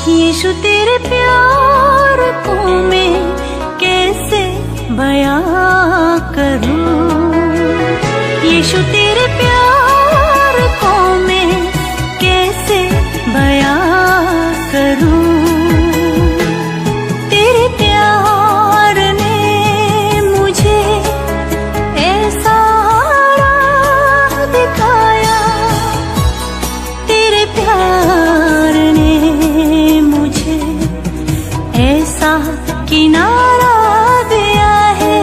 यीशु तेरे प्यार को मैं कैसे बयां करूं, यीशु तेरे प्यार को मैं कैसे बयां करूं। तेरे प्यार ने मुझे ऐसा राह दिखाया, तेरे प्यार ने मुझे ऐसा किनारा दिया है,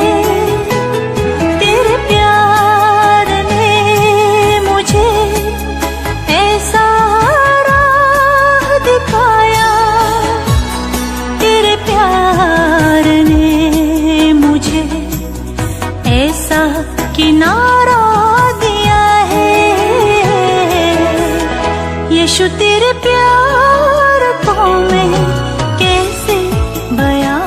तेरे प्यार ने मुझे ऐसा राह दिखाया, तेरे प्यार ने मुझे ऐसा किनारा दिया है। यीशु तेरे प्यार को मैं कैसे बयां।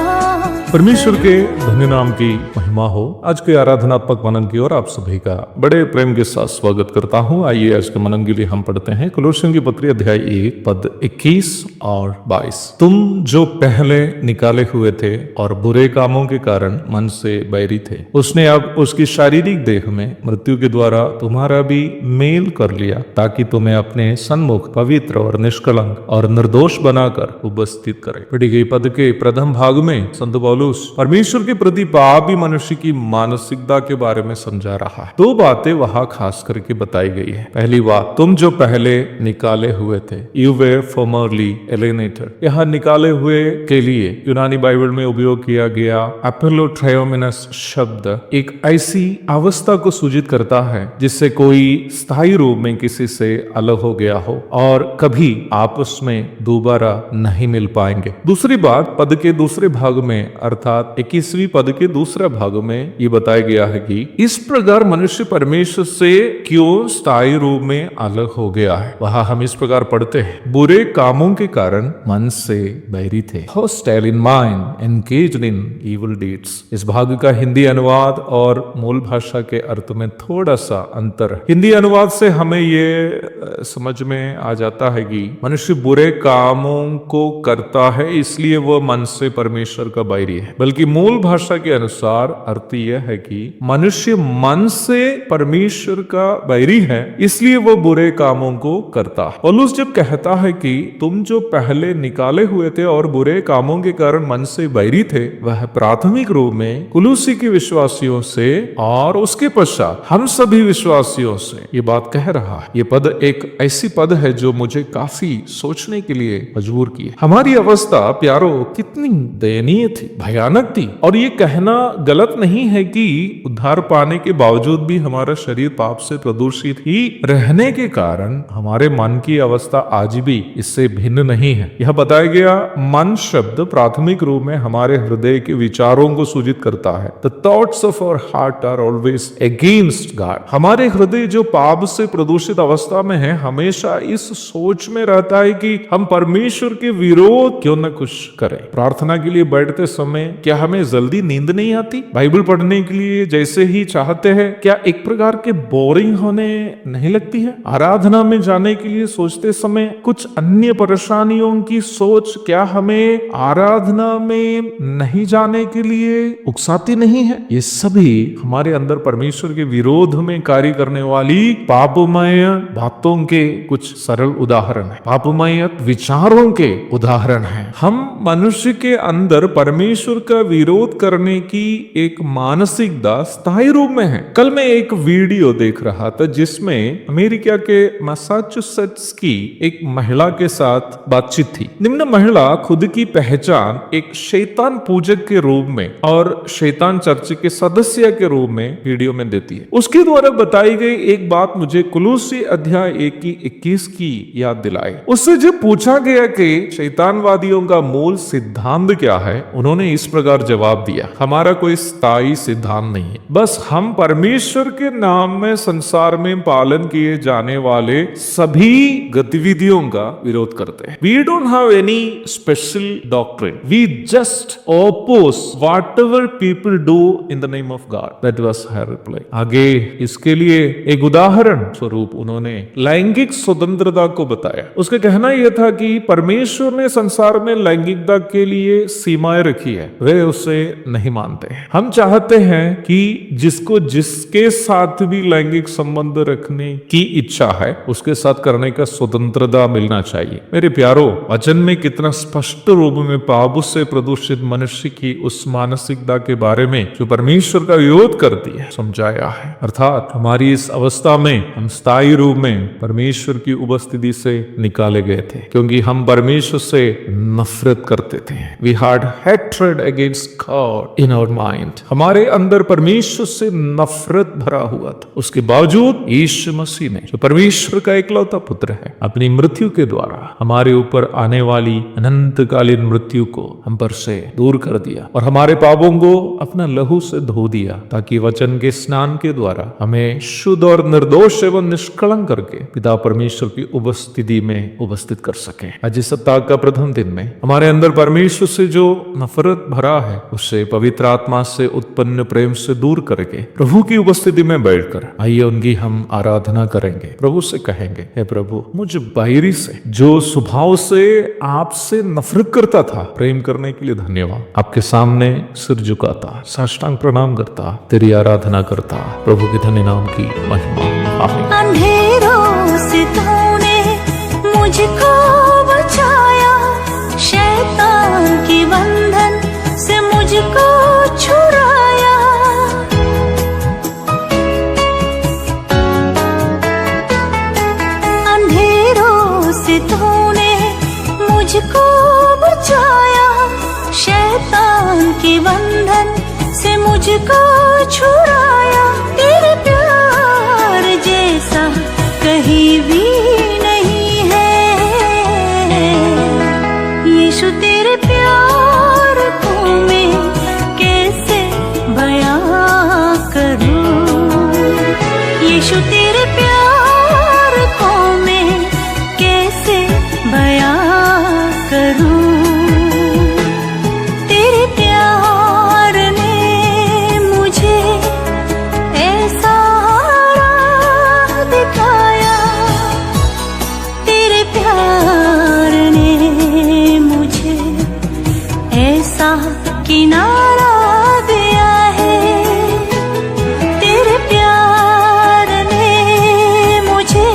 परमेश्वर के धन्य नाम की महिमा हो। आज के आराधनात्मक मनन की ओर आप सभी का बड़े प्रेम के साथ स्वागत करता हूं। आइए आज के मनन के लिए हम पढ़ते हैं कुलोसियों की पत्री अध्याय 1 पद 21 और 22। तुम जो पहले निकाले हुए थे और बुरे कामों के कारण मन से बैरी थे, उसने अब उसकी शारीरिक देह में मृत्यु के द्वारा तुम्हारा भी मेल कर लिया, ताकि तुम्हें अपने सन्मुख पवित्र और निष्कलंक और निर्दोष बनाकर उपस्थित करे। पढ़ी गई पद के प्रथम भाग में संत पौलुस परमेश्वर के प्रति पापी मनुष्य की मानसिकता के बारे में समझा रहा है। दो बातें वहां खास करके बताई गई है। पहली बात, तुम जो पहले निकाले हुए थे, यू वेर फॉर्मरली एलिनेटेड। यहाँ निकाले हुए के लिए यूनानी बाइबल में उपयोग किया गया एपोलोट्रायोमिनस शब्द एक ऐसी अवस्था को सूचित करता है जिससे कोई स्थायी रूप में किसी से अलग हो गया हो और कभी आपस में दोबारा नहीं मिल पाएंगे। दूसरी बात, पद के दूसरे भाग में अर्थात 21वीं पद के दूसरे भाग में ये बताया गया है कि इस प्रकार मनुष्य परमेश्वर से क्यों स्थायी रूप में अलग हो गया है। वहां हम इस प्रकार पढ़ते हैं, बुरे कामों के कारण मन से बैरी थे, hostile in mind, engaged in evil deeds. इस भाग का हिंदी अनुवाद और मूल भाषा के अर्थ में थोड़ा सा अंतर है। हिंदी अनुवाद से हमें ये समझ में आ जाता है कि मनुष्य बुरे कामों को करता है इसलिए वह मन से परमेश्वर का बैरी है, बल्कि मूल भाषा के अनुसार अर्थ यह है कि मनुष्य मन से परमेश्वर का बैरी है इसलिए वह बुरे कामों को करता है। पौलुस जब कहता है कि तुम जो पहले निकाले हुए थे और बुरे कामों के कारण मन से बैरी थे, वह प्राथमिक रूप में कुलुसी के विश्वासियों से और उसके पश्चात हम सभी विश्वासियों से ये बात कह रहा है। ये पद एक ऐसी पद है जो मुझे काफी सोचने के लिए मजबूर की। हमारी अवस्था प्यारो कितनी दयनीय थी, भयानक थी। और ये कहना गलत नहीं है कि उद्धार पाने के बावजूद भी हमारा शरीर पाप से प्रदूषित ही रहने के कारण हमारे मन की अवस्था आज भी इससे भिन्न नहीं है। यह बताया गया मन शब्द प्राथमिक रूप में हमारे हृदय के विचारों को सूचित करता है। The thoughts of our heart are always against God। हमारे हृदय जो पाप से प्रदूषित अवस्था में है हमेशा इस सोच में रहता है कि हम परमेश्वर के विरोध क्यों न कुछ करें। प्रार्थना के लिए बैठते समय क्या हमें जल्दी नींद नहीं आती? बाइबल पढ़ने के लिए जैसे ही चाहते हैं क्या एक प्रकार के बोरिंग होने नहीं लगती है? आराधना में जाने के लिए सोचते समय कुछ अन्य परेशानियों की सोच क्या हमें आराधना में नहीं जाने के लिए उकसाती नहीं है? ये सभी हमारे अंदर परमेश्वर के विरोध में कार्य करने वाली पापमय बातों के कुछ सरल उदाहरण है, पापमय विचारों के उदाहरण है। हम मनुष्य के अंदर परमेश्वर का विरोध करने की एक मानसिकता स्थायी रूप में है। कल मैं एक वीडियो देख रहा था जिसमें अमेरिका के मैसाचुसेट्स की एक महिला के साथ बातचीत थी। निम्न महिला खुद की पहचान एक शैतान पूजक के रूप में और शैतान चर्च के सदस्य के रूप में वीडियो में देती है। उसके द्वारा बताई गई एक बात मुझे कुलुसी अध्याय 1 की 21 की याद दिलाई। उससे जब पूछा गया कि शैतानवादियों का मूल सिद्धांत क्या है, उन्होंने इस प्रकार जवाब दिया, हमारा कोई स्थायी सिद्धांत नहीं है, बस हम परमेश्वर के नाम में संसार में पालन किए जाने वाले सभी गतिविधियों का विरोध करते हैं। We don't have any special doctrine, we just oppose whatever people do in the name of God. That was her reply. आगे इसके लिए एक उदाहरण स्वरूप उन्होंने लैंगिक स्वतंत्रता को बताया। उसका कहना यह था कि परमेश्वर ने संसार में लैंगिकता के लिए सीमाएं रखी है, वे उसे नहीं मानते। हम चाहते हैं कि जिसको जिसके साथ भी लैंगिक संबंध रखने की इच्छा है उसके साथ करने का स्वतंत्रता मिलना चाहिए। मेरे प्यारो, वचन में कितना स्पष्ट रूप में पाप से प्रदूषित मनुष्य की उस मानसिकता के बारे में जो परमेश्वर का विरोध करती है समझाया है। अर्थात हमारी इस अवस्था में हम स्थायी रूप में परमेश्वर की उपस्थिति से निकाले गए थे, क्योंकि हम परमेश्वर से नफरत करते थे। We had hatred against God in our mind. हमारे अंदर परमेश्वर से नफरत भरा हुआ था। उसके बावजूद यीशु मसीह ने, जो परमेश्वर का इकलौता पुत्र है, अपनी मृत्यु के द्वारा हमारे ऊपर आने वाली अनंतकालीन मृत्यु को हम पर से दूर कर दिया और हमारे पापों को अपना लहू से धो दिया, ताकि वचन के स्नान के द्वारा हमें शुद्ध और निर्दोष एवं निष्कलंक करके पिता परमेश्वर की उपस्थिति में उपस्थित कर सके। आज इस सप्ताह का प्रथम दिन में हमारे अंदर परमेश्वर से जो नफरत भरा है उसे पवित्र आत्मा से उत्पन्न प्रेम से दूर करके प्रभु की उपस्थिति में बैठकर आइए उनकी हम आराधना करेंगे। प्रभु से कहेंगे, हे प्रभु, मुझ बाहरी से जो स्वभाव से आपसे नफरत करता था, प्रेम करने के लिए धन्यवाद। आपके सामने सिर झुकाता, साष्टांग प्रणाम करता, तेरी आराधना करता, प्रभु के धन्य नाम की महिमा। आमीन। अंधेरों से तूने मुझको बचाया, शैतान की बंधन से मुझको छुड़ाया। अंधेरों से तूने मुझको बचाया, शैतान की बंधन से मुझको छुड़ाया। तेरे प्यार जैसा कहीं भी नहीं है, यीशु तेरे प्यार को मैं कैसे बयां करूं, यीशु तेरे प्यार को मैं कैसे बयां करूं। तेरे प्यार ने मुझे ऐसा राह दिखाया, तेरे प्यार ने मुझे ऐसा किनारा दिया है। तेरे प्यार ने मुझे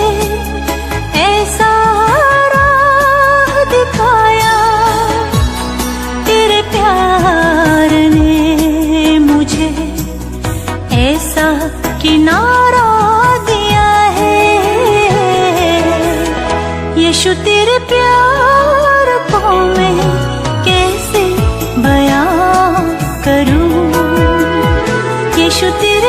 ऐसा राह दिखाया, तेरे प्यार ने मुझे ऐसा किनारा दिया है। यीशु तेरे प्यार को मैं कैसे बयां करूं, यीशु तेरे